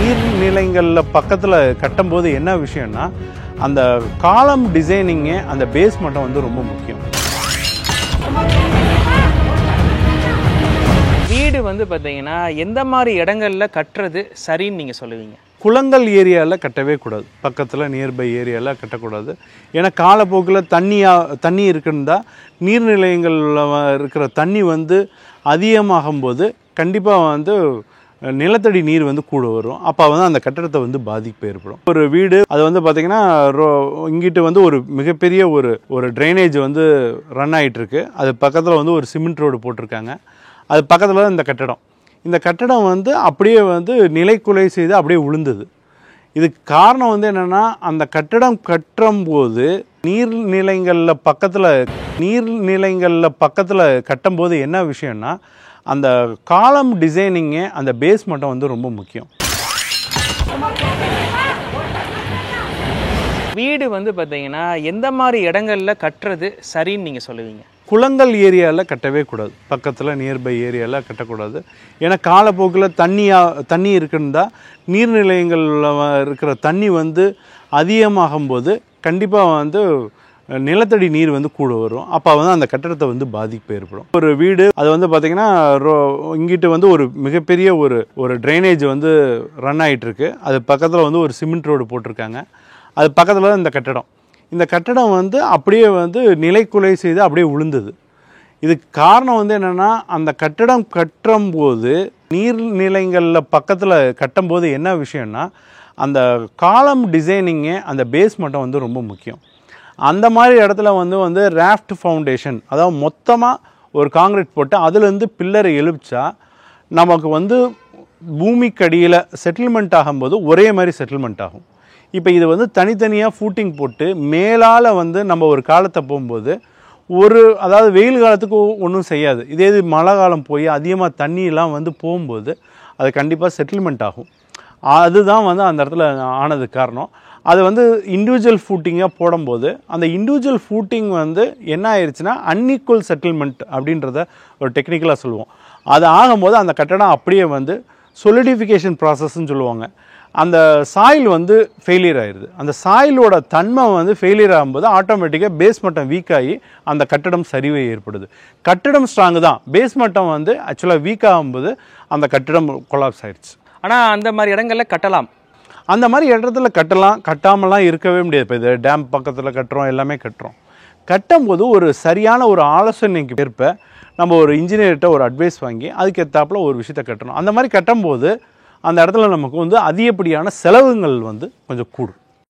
நீர்நிலைகள்ல பக்கத்துல கட்டும்போது என்ன விஷயம்னா அந்த காலம் டிசைனிங் அந்த பேஸ் மட்டும் வந்து ரொம்ப முக்கியம். வீடு வந்து பாத்தீங்கன்னா எந்த மாதிரி இடங்கள்ல கட்டுறது சரின்னு நீங்க சொல்லுவீங்க? குளங்கள் ஏரியாவில் கட்டவே கூடாது, பக்கத்தில் நியர்பை ஏரியாவில் கட்டக்கூடாது. ஏன்னா காலப்போக்கில் தண்ணி இருக்குன்னா நீர்நிலையங்களில் இருக்கிற தண்ணி வந்து அதிகமாகும்போது கண்டிப்பாக வந்து நிலத்தடி நீர் வந்து கூட வரும். அப்போ வந்து அந்த கட்டடத்தை வந்து பாதிப்பு ஏற்படும். ஒரு வீடு அது வந்து பார்த்திங்கன்னா இங்கிட்டு வந்து ஒரு மிகப்பெரிய ஒரு ட்ரைனேஜ் வந்து ரன் ஆகிட்டுருக்கு. அது பக்கத்தில் வந்து ஒரு சிமெண்ட் ரோடு போட்டிருக்காங்க. அது பக்கத்தில் தான் இந்த கட்டடம் வந்து அப்படியே வந்து நிலைக்குலை செய்து அப்படியே விழுந்தது. இதுக்கு காரணம் வந்து என்னென்னா அந்த கட்டடம் கட்டும்போது நீர்நிலைகளில் பக்கத்தில் கட்டும்போது என்ன விஷயம்னா அந்த காலம் டிசைனிங்கு அந்த பேஸ் மட்டும் வந்து ரொம்ப முக்கியம். வீடு வந்து பார்த்தீங்கன்னா எந்த மாதிரி இடங்கள்ல கட்டுறது சரின்னு நீங்கள் சொல்லுவீங்க? குளங்கள் ஏரியாவில் கட்டவே கூடாது, பக்கத்தில் நியர்பை ஏரியாவில் கட்டக்கூடாது. ஏன்னா காலப்போக்கில் தண்ணி இருக்குன்னா நீர்நிலையங்களில் இருக்கிற தண்ணி வந்து அதிகமாகும்போது கண்டிப்பாக வந்து நிலத்தடி நீர் வந்து கூட வரும். அப்போ வந்து அந்த கட்டடத்தை வந்து பாதிப்பு ஏற்படும். ஒரு வீடு அது வந்து பார்த்திங்கன்னா இங்கிட்டு வந்து ஒரு மிகப்பெரிய ஒரு ட்ரைனேஜ் வந்து ரன் ஆகிட்டுருக்கு. அது பக்கத்தில் வந்து ஒரு சிமெண்ட் ரோடு போட்டிருக்காங்க. அது பக்கத்தில் தான் இந்த கட்டடம் வந்து அப்படியே வந்து நிலைக்குலை செய்து அப்படியே விழுந்தது. இதுக்கு காரணம் வந்து என்னென்னா அந்த கட்டடம் கட்டும்போது நீர்நிலைகளில் பக்கத்தில் கட்டும்போது என்ன விஷயம்னா அந்த காலம் டிசைனிங்கு அந்த பேஸ் மட்டும் வந்து ரொம்ப முக்கியம். அந்த மாதிரி இடத்துல வந்து ராஃப்ட் ஃபவுண்டேஷன், அதாவது மொத்தமாக ஒரு காங்கிரீட் போட்டு அதுலேருந்து பில்லரை எழுப்பிச்சா நமக்கு வந்து பூமிக்கடியில் செட்டில்மெண்ட் ஆகும்போது ஒரே மாதிரி செட்டில்மெண்ட் ஆகும். இப்போ இது வந்து தனித்தனியாக ஃபூட்டிங் போட்டு மேலால் வந்து நம்ம ஒரு காலத்தை போகும்போது அதாவது வெயில் காலத்துக்கு ஒன்றும் செய்யாது. இதே மழை காலம் போய் அதிகமாக தண்ணியெலாம் வந்து போகும்போது அது கண்டிப்பாக செட்டில்மெண்ட் ஆகும். அதுதான் வந்து அந்த இடத்துல ஆனதுக்கு காரணம். அது வந்து இண்டிவிஜுவல் ஃபூட்டிங்காக போடும்போது அந்த இண்டிவிஜுவல் ஃபூட்டிங் வந்து என்ன ஆயிடுச்சுன்னா அன்இக்குவல் செட்டில்மெண்ட் அப்படின்றத ஒரு டெக்னிக்கலாக சொல்லுவோம். அது ஆகும்போது அந்த கட்டடம் அப்படியே வந்து சொலிடிஃபிகேஷன் ப்ராசஸ்ன்னு சொல்லுவாங்க. அந்த சாயில் வந்து ஃபெயிலியர் ஆயிடுது. அந்த சாயிலோட தன்மை வந்து ஃபெயிலியர் ஆகும்போது ஆட்டோமேட்டிக்காக பேஸ் மட்டம் வீக் ஆகி அந்த கட்டடம் சரிவை ஏற்படுது. கட்டடம் ஸ்ட்ராங்கு தான், பேஸ் மட்டம் வந்து ஆக்சுவலாக வீக் ஆகும்போது அந்த கட்டடம் கொலாப்ஸ் ஆயிடுச்சு. ஆனால் அந்த மாதிரி இடங்கள்ல கட்டலாம், அந்த மாதிரி இடத்துல கட்டலாம், கட்டாமலாம் இருக்கவே முடியாது. இப்போ இது டேம் பக்கத்தில் கட்டுறோம், எல்லாமே கட்டும்போது ஒரு சரியான ஒரு ஆலோசனைக்கு ஏற்ப நம்ம ஒரு இன்ஜினியர்கிட்ட ஒரு அட்வைஸ் வாங்கி அதுக்கேற்றாப்புல ஒரு விஷயத்தை கட்டணும். அந்த மாதிரி கட்டும்போது அந்த இடத்துல நமக்கு வந்து அதிகப்படியான செலவுகள் வந்து கொஞ்சம் கூடும்.